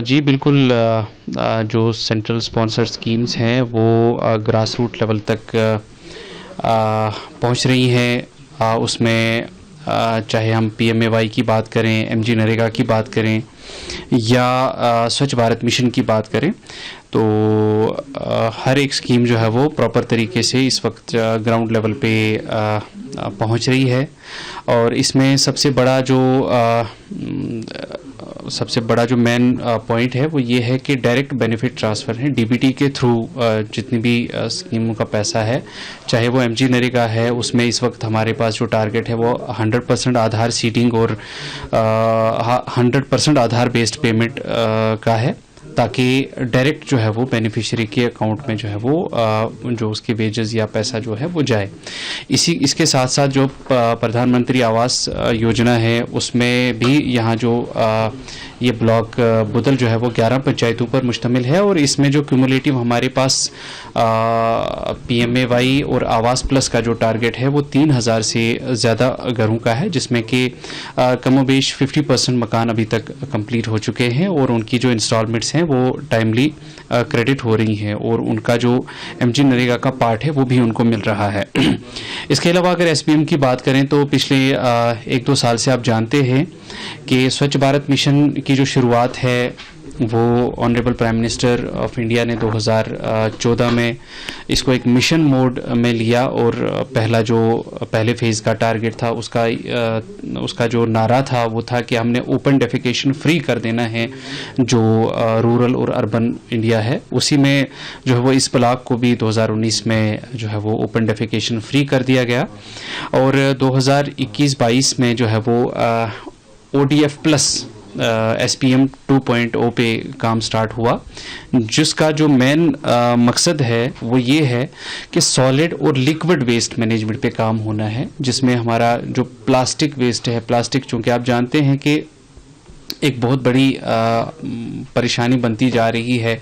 जी बिल्कुल। जो central sponsored schemes हैं वो ग्रास रूट लेवल तक पहुंच रही हैं। उसमें चाहे हम PMAY की बात करें, MG नरेगा की बात करें या स्वच्छ भारत मिशन की बात करें, तो हर एक स्कीम जो है वो प्रॉपर तरीके से इस वक्त ग्राउंड लेवल पे पहुंच रही है। और इसमें सबसे बड़ा जो मेन पॉइंट है वो ये है कि डायरेक्ट बेनिफिट ट्रांसफ़र है DBT के थ्रू। जितनी भी स्कीमों का पैसा है, चाहे वो MG नरेगा है, उसमें इस वक्त हमारे पास जो टारगेट है वो 100% आधार सीडिंग और 100% आधार बेस्ड पेमेंट का है, ताकि डायरेक्ट जो है वो बेनिफिशियरी के अकाउंट में जो है वो जो उसके वेजेस या पैसा जो है वो जाए। इसके साथ साथ जो प्रधानमंत्री आवास योजना है, उसमें भी यहाँ जो ये ब्लॉक बुदल जो है वो 11 पंचायतों पर मुश्तमिल है। और इसमें जो क्यूमुलेटिव हमारे पास PMAY और आवास प्लस का जो टारगेट है वो 3000 से ज़्यादा घरों का है, जिसमें कि कमोबेश 50% मकान अभी तक कंप्लीट हो चुके हैं और उनकी जो इंस्टॉलमेंट्स हैं वो टाइमली क्रेडिट हो रही हैं और उनका जो MG नरेगा का पार्ट है वो भी उनको मिल रहा है। इसके अलावा अगर SBM की बात करें तो पिछले 1-2 साल से आप जानते हैं कि स्वच्छ भारत मिशन की जो शुरुआत है वो honourable prime minister of India ने 2014 में इसको एक मिशन मोड में लिया। और पहले फेज़ का टारगेट था, उसका जो नारा था वो था कि हमने ओपन डेफिकेशन फ्री कर देना है जो रूरल और अर्बन इंडिया है। उसी में जो है वो इस ब्लॉक को भी 2019 में जो है वो ओपन डेफिकेशन फ्री कर दिया गया। और 2021-22 में जो है वो ODF प्लस SPM 2.0 पे काम स्टार्ट हुआ, जिसका जो मेन मकसद है वो ये है कि सॉलिड और लिक्विड वेस्ट मैनेजमेंट पे काम होना है, जिसमें हमारा जो प्लास्टिक वेस्ट है, प्लास्टिक चूँकि आप जानते हैं कि एक बहुत बड़ी परेशानी बनती जा रही है।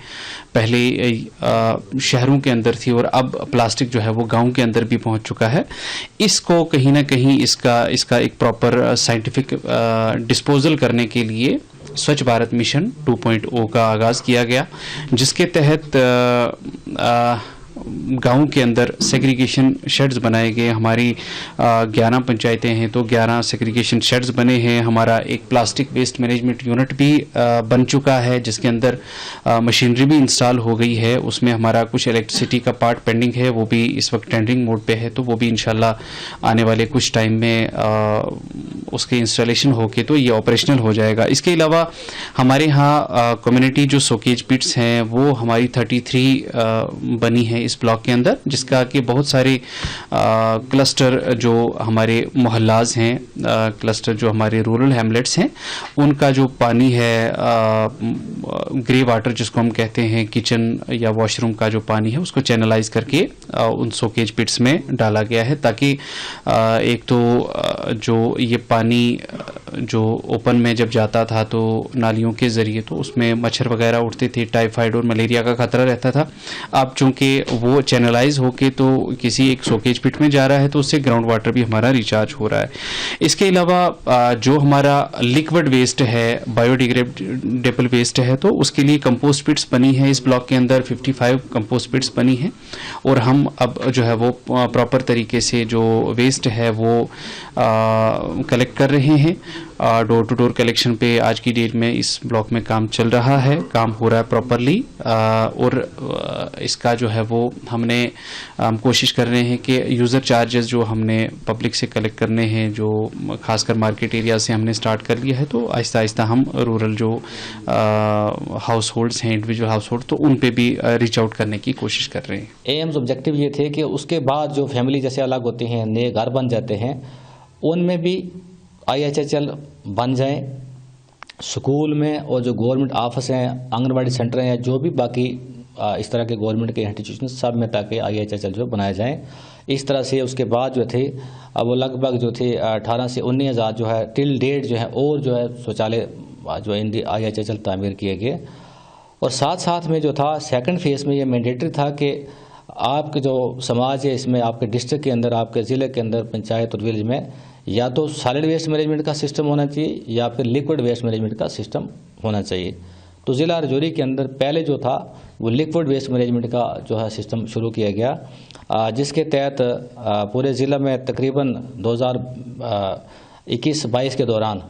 पहले शहरों के अंदर थी और अब प्लास्टिक जो है वो गांव के अंदर भी पहुंच चुका है। इसको कहीं ना कहीं इसका एक प्रॉपर साइंटिफिक डिस्पोजल करने के लिए स्वच्छ भारत मिशन 2.0 का आगाज़ किया गया, जिसके तहत गाँव के अंदर सेग्रीगेशन शेड्स बनाए गए। हमारी 11 पंचायतें हैं तो 11 सेग्रीगेशन शेड्स बने हैं। हमारा एक प्लास्टिक वेस्ट मैनेजमेंट यूनिट भी बन चुका है, जिसके अंदर मशीनरी भी इंस्टॉल हो गई है। उसमें हमारा कुछ इलेक्ट्रिसिटी का पार्ट पेंडिंग है, वो भी इस वक्त टेंडरिंग मोड पे है, तो वो भी इंशाल्लाह आने वाले कुछ टाइम में उसके इंस्टॉलेशन होके तो ये ऑपरेशनल हो जाएगा। इसके अलावा हमारे यहाँ कम्युनिटी जो सोकेज पिट्स हैं वो हमारी 33 बनी है इस ब्लॉक के अंदर, जिसका कि बहुत सारे क्लस्टर जो हमारे मोहल्लाज हैं, क्लस्टर जो हमारे रूरल हैमलेट्स हैं, उनका जो पानी है ग्रे वाटर जिसको हम कहते हैं, किचन या वॉशरूम का जो पानी है उसको चैनलाइज करके उन सोकेज पिट्स में डाला गया है, ताकि एक तो जो ये पानी जो ओपन में जब जाता था तो नालियों के ज़रिए तो उसमें मच्छर वगैरह उठते थे, टाइफाइड और मलेरिया का खतरा रहता था। अब चूँकि वो चैनलाइज होके तो किसी एक सोकेज पिट में जा रहा है तो उससे ग्राउंड वाटर भी हमारा रिचार्ज हो रहा है। इसके अलावा जो हमारा लिक्विड वेस्ट है, बायोडिग्रेडेबल वेस्ट है, तो उसके लिए कंपोस्ट पिट्स बनी है इस ब्लॉक के अंदर। 55 कंपोस्ट पिट्स बनी हैं और हम अब जो है वो प्रॉपर तरीके से जो वेस्ट है वो कलेक्ट कर रहे हैं। डोर टू डोर कलेक्शन पे आज की डेट में इस ब्लॉक में काम चल रहा है, काम हो रहा है प्रॉपरली। और इसका जो है वो हम कोशिश कर रहे हैं कि यूज़र चार्जेस जो हमने पब्लिक से कलेक्ट करने हैं, जो खासकर मार्केट एरिया से हमने स्टार्ट कर लिया है, तो आहिस्ता आहिस्ता हम रूरल जो हाउस होल्ड्स हैं, इंडिविजुअल हाउस होल्ड, तो उन पे भी रीच आउट करने की कोशिश कर रहे हैं। एम्स ऑब्जेक्टिव ये थे कि उसके बाद जो फैमिली जैसे अलग होती हैं, नए घर बन जाते हैं, उनमें भी IHHL बन जाएं। स्कूल में और जो गवर्नमेंट ऑफिस हैं, आंगनबाड़ी सेंटर हैं, जो भी बाकी इस तरह के गवर्नमेंट के इंस्टीट्यूशन सब में ताकि IHHL जो बनाए जाएं। इस तरह से उसके बाद जो थे अब वो लगभग जो थे 18 से 19 हज़ार जो है टिल डेट जो है और जो है शौचालय जो IHHL तामीर किए गए। और साथ साथ में जो था सेकंड फेज़ में ये मैंडेटरी था कि आपके जो समाज है इसमें आपके डिस्ट्रिक्ट के अंदर, आपके ज़िले के अंदर, पंचायत और विलेज में या तो सॉलिड वेस्ट मैनेजमेंट का सिस्टम होना चाहिए या फिर लिक्विड वेस्ट मैनेजमेंट का सिस्टम होना चाहिए। तो ज़िला राजौरी के अंदर पहले जो था वो लिक्विड वेस्ट मैनेजमेंट का जो है सिस्टम शुरू किया गया, जिसके तहत पूरे ज़िला में तकरीबन 2021-22 के दौरान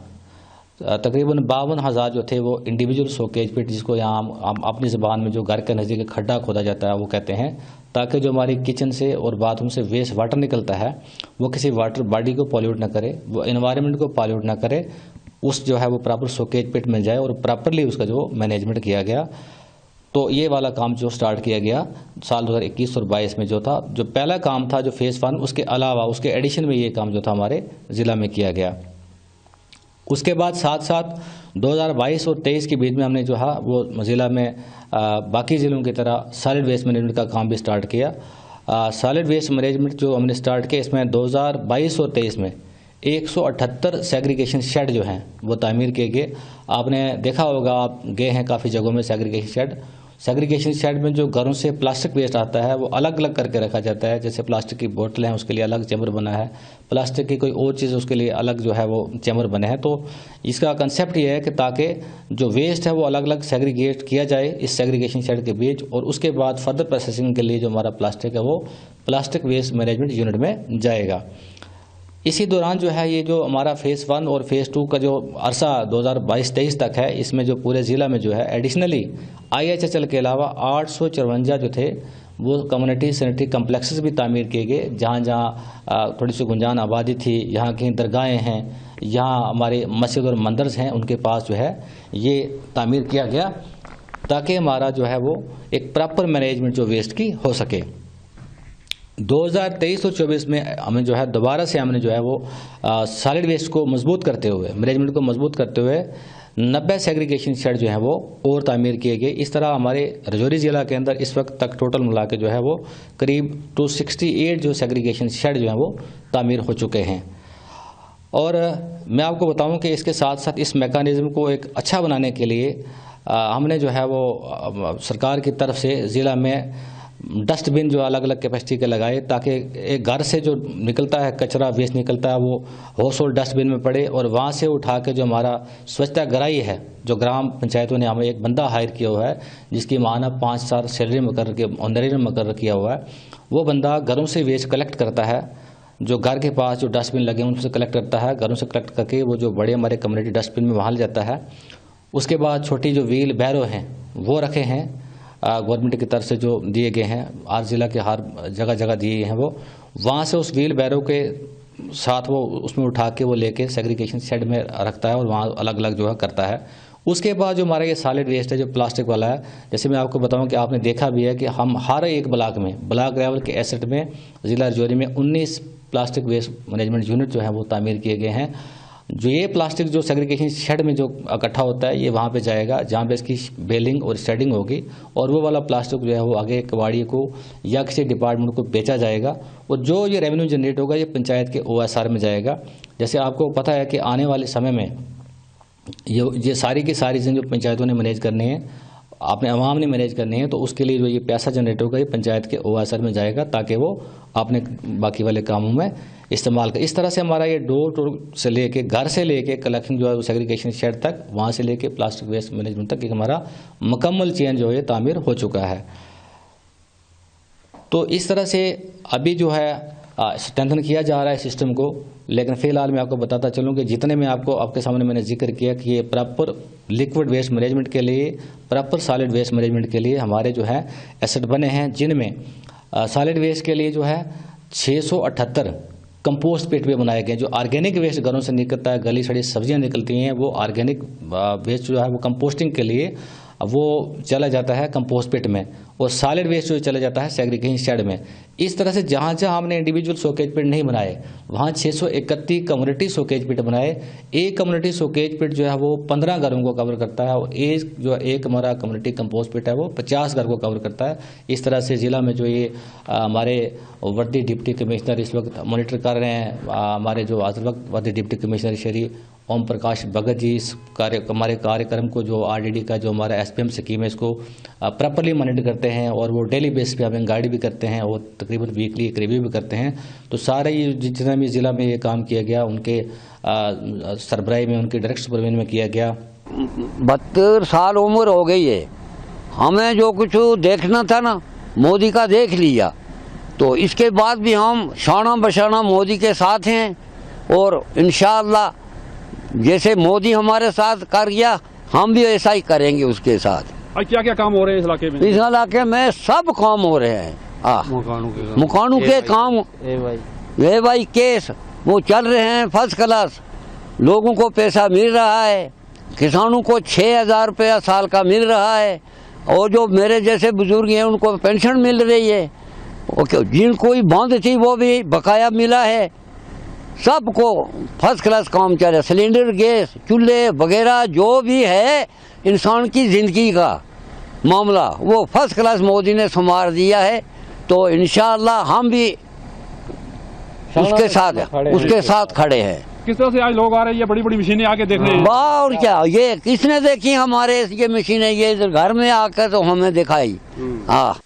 तकरीबन 52,000 जो थे वो इंडिविजुअल सोकेज पिट, जिसको यहाँ हम अपनी ज़बान में जो घर के नज़दीक खड्डा खोदा जाता है वो कहते हैं, ताकि जो हमारी किचन से और बाथरूम से वेस्ट वाटर निकलता है वो किसी वाटर बॉडी को पॉल्यूट ना करे, वो एनवायरनमेंट को पॉल्यूट ना करे, उस जो है वो प्रॉपर सोकेज पिट में जाए और प्रॉपरली उसका जो मैनेजमेंट किया गया। तो ये वाला काम जो स्टार्ट किया गया साल 2021 और 22 में जो था, जो पहला काम था जो फेज़ 1, उसके अलावा उसके एडिशन में ये काम जो था हमारे ज़िला में किया गया। उसके बाद साथ साथ 2022 और 23 के बीच में हमने जो है वो ज़िला में बाकी ज़िलों की तरह सॉलिड वेस्ट मैनेजमेंट का काम भी स्टार्ट किया। सॉलिड वेस्ट मैनेजमेंट जो हमने स्टार्ट किया, इसमें 2022 और 23 में 178 सेग्रीगेशन शेड जो हैं वो तामीर किए गए। आपने देखा होगा, आप गए हैं काफ़ी जगहों में सेग्रीगेशन शेड। सेग्रीगेशन शेड में जो घरों से प्लास्टिक वेस्ट आता है वो अलग अलग करके रखा जाता है। जैसे प्लास्टिक की बोतलें हैं उसके लिए अलग चैम्बर बना है, प्लास्टिक की कोई और चीज़ उसके लिए अलग जो है वो चैम्बर बने हैं। तो इसका कंसेप्ट ये है कि ताकि जो वेस्ट है वो अलग अलग सेग्रीगेट किया जाए इस सेग्रीगेशन शेड के बीच, और उसके बाद फर्दर प्रोसेसिंग के लिए जो हमारा प्लास्टिक है वो प्लास्टिक वेस्ट मैनेजमेंट यूनिट में जाएगा। इसी दौरान जो है ये जो हमारा फेज़ 1 और फेज़ 2 का जो अरसा 2022-23 तक है, इसमें जो पूरे ज़िला में जो है एडिशनली IHHL के अलावा 854 जो थे वो कम्युनिटी सैनिटरी कम्प्लेक्सेस भी तामीर किए गए। जहाँ जहाँ थोड़ी सी गुंजान आबादी थी, यहाँ की दरगाहें हैं, यहाँ हमारे मस्जिद और मंदिर हैं, उनके पास जो है ये तामीर किया गया ताकि हमारा जो है वो एक प्रॉपर मैनेजमेंट जो वेस्ट की हो सके। 2023 और 24 में हमें जो है दोबारा से हमने जो है वो सॉलिड वेस्ट को मजबूत करते हुए, मैनेजमेंट को मजबूत करते हुए 90 सेग्रीगेशन शेड जो है वो और तामीर किए गए। इस तरह हमारे राजौरी ज़िला के अंदर इस वक्त तक टोटल मिला के जो है वो करीब 268 जो सेग्रीगेशन शेड जो हैं वो तामीर हो चुके हैं। और मैं आपको बताऊं कि इसके साथ साथ इस मैकेनिज़्म को एक अच्छा बनाने के लिए हमने जो है वो सरकार की तरफ से ज़िला में डस्टबिन जो अलग अलग कैपेसिटी के लगाए, ताकि एक घर से जो निकलता है कचरा वेस्ट निकलता है वो हाउस होल्ड डस्टबिन में पड़े, और वहाँ से उठा के जो हमारा स्वच्छता गराई है, जो ग्राम पंचायतों ने हमें एक बंदा हायर किया हुआ है जिसकी माना 5 साल सैलरी मुकर्रर के ऑनरेरी मुकर्रर किया हुआ है, वो बंदा घरों से वेस्ट कलेक्ट करता है। जो घर के पास जो डस्टबिन लगे हैं उनसे कलेक्ट करता है, घरों से कलेक्ट करके वो जो बड़े हमारे कम्युनिटी डस्टबिन में वहाँ ले जाता है। उसके बाद छोटी जो व्हील बैरो हैं वो रखे हैं गवर्नमेंट की तरफ से, जो दिए गए हैं हर ज़िला के हर जगह जगह दिए हैं, वो वहाँ से उस व्हील बैरो के साथ वो उसमें उठा के वो लेके सेग्रीगेशन शेड में रखता है और वहाँ अलग अलग जो है करता है। उसके बाद जो हमारा ये सॉलिड वेस्ट है जो प्लास्टिक वाला है, जैसे मैं आपको बताऊं कि आपने देखा भी है कि हम हर एक ब्लॉक में, ब्लॉक लेवल के एसेट में ज़िला राजौरी में 19 प्लास्टिक वेस्ट मैनेजमेंट यूनिट जो है वो तामीर किए गए हैं। जो ये प्लास्टिक जो सेग्रीगेशन शेड में जो इकट्ठा होता है ये वहाँ पे जाएगा जहाँ पे इसकी बेलिंग और शेडिंग होगी, और वो वाला प्लास्टिक जो है वो आगे कबाड़ी को या किसी डिपार्टमेंट को बेचा जाएगा, और जो ये रेवेन्यू जनरेट होगा ये पंचायत के OSR में जाएगा। जैसे आपको पता है कि आने वाले समय में ये सारी की सारी चीज़ें जो पंचायतों ने मैनेज करनी है, आपने आवाम ने मैनेज करनी है, तो उसके लिए जो ये पैसा जनरेट होगा ये पंचायत के OSR में जाएगा ताकि वो अपने बाकी वाले कामों में इस्तेमाल कर। इस तरह से हमारा ये डोर टू से लेके, घर से लेके कलेक्शन जो है सेग्रीगेशन शेड तक, वहाँ से लेके प्लास्टिक वेस्ट मैनेजमेंट तक एक हमारा मुकम्मल चेन जो है तामीर हो चुका है। तो इस तरह से अभी जो है स्ट्रेंथन किया जा रहा है सिस्टम को। लेकिन फ़िलहाल मैं आपको बताता चलूँ कि जितने में आपके सामने मैंने जिक्र किया कि ये प्रॉपर लिक्विड वेस्ट मैनेजमेंट के लिए, प्रॉपर सॉलिड वेस्ट मैनेजमेंट के लिए हमारे जो है एसेट बने हैं, जिनमें सॉलिड वेस्ट के लिए जो है 678 कंपोस्ट पिट भी बनाए गए। जो ऑर्गेनिक वेस्ट घरों से निकलता है, गली सड़ी सब्जियां निकलती हैं, वो ऑर्गेनिक वेस्ट जो है वो कंपोस्टिंग के लिए वो चला जाता है कंपोस्ट पिट में, और सॉलिड वेस्ट जो चला जाता है सेग्रीगेशन शेड में। इस तरह से जहाँ जहाँ हमने इंडिविजुअल सोकेज पिट नहीं बनाए वहाँ 631 कम्युनिटी सोकेज पिट बनाए। एक कम्युनिटी सोकेज पिट जो है वो 15 घरों को कवर करता है, और एक हमारा कम्युनिटी कंपोस्ट पिट है वो 50 घर को कवर करता है। इस तरह से ज़िला में जो ये हमारे वर्दी डिप्टी कमिश्नर इस वक्त मॉनिटर कर रहे हैं, हमारे जो आज वक्त वर्दी डिप्टी कमिश्नर श्री ओम प्रकाश भगत जी इस हमारे कार्यक्रम को, जो RDD का जो हमारा SPM स्कीम है, इसको प्रॉपरली मॉनिटर करते हैं, और वो डेली बेस पे हमें गाइड भी करते हैं और तकरीबन वीकली एक रिव्यू भी करते हैं। तो सारे ये जितना भी ज़िला में ये काम किया गया उनके सरबराही में, उनके डायरेक्ट सुपरविजन में किया गया। 72 साल उम्र हो गई है, हमें जो कुछ देखना था ना मोदी का देख लिया, तो इसके बाद भी हम शाना बशाना मोदी के साथ हैं और इंशाअल्लाह जैसे मोदी हमारे साथ कर गया हम भी ऐसा ही करेंगे उसके साथ। क्या क्या काम हो रहे हैं इस इलाके में? इस इलाके में सब काम हो रहे हैं। मुकानों के काम, ये भाई केस वो चल रहे हैं फर्स्ट क्लास, लोगों को पैसा मिल रहा है, किसानों को 6,000 रुपया साल का मिल रहा है, और जो मेरे जैसे बुजुर्ग हैं उनको पेंशन मिल रही है, जिनको बंद थी वो भी बकाया मिला है, सबको फर्स्ट क्लास काम चल रहा है। सिलेंडर, गैस, चूल्हे वगैरह जो भी है इंसान की ज़िंदगी का मामला वो फर्स्ट क्लास मोदी ने संभाल दिया है। तो इंशाअल्लाह हम भी उसके साथ खड़े हैं। किस तरह से आज लोग आ रहे हैं, ये बड़ी बड़ी मशीनें आके देख रहे हैं? वाह, और क्या, ये किसने देखी हमारे ये मशीनें, ये घर में आकर तो हमें दिखाई। हाँ।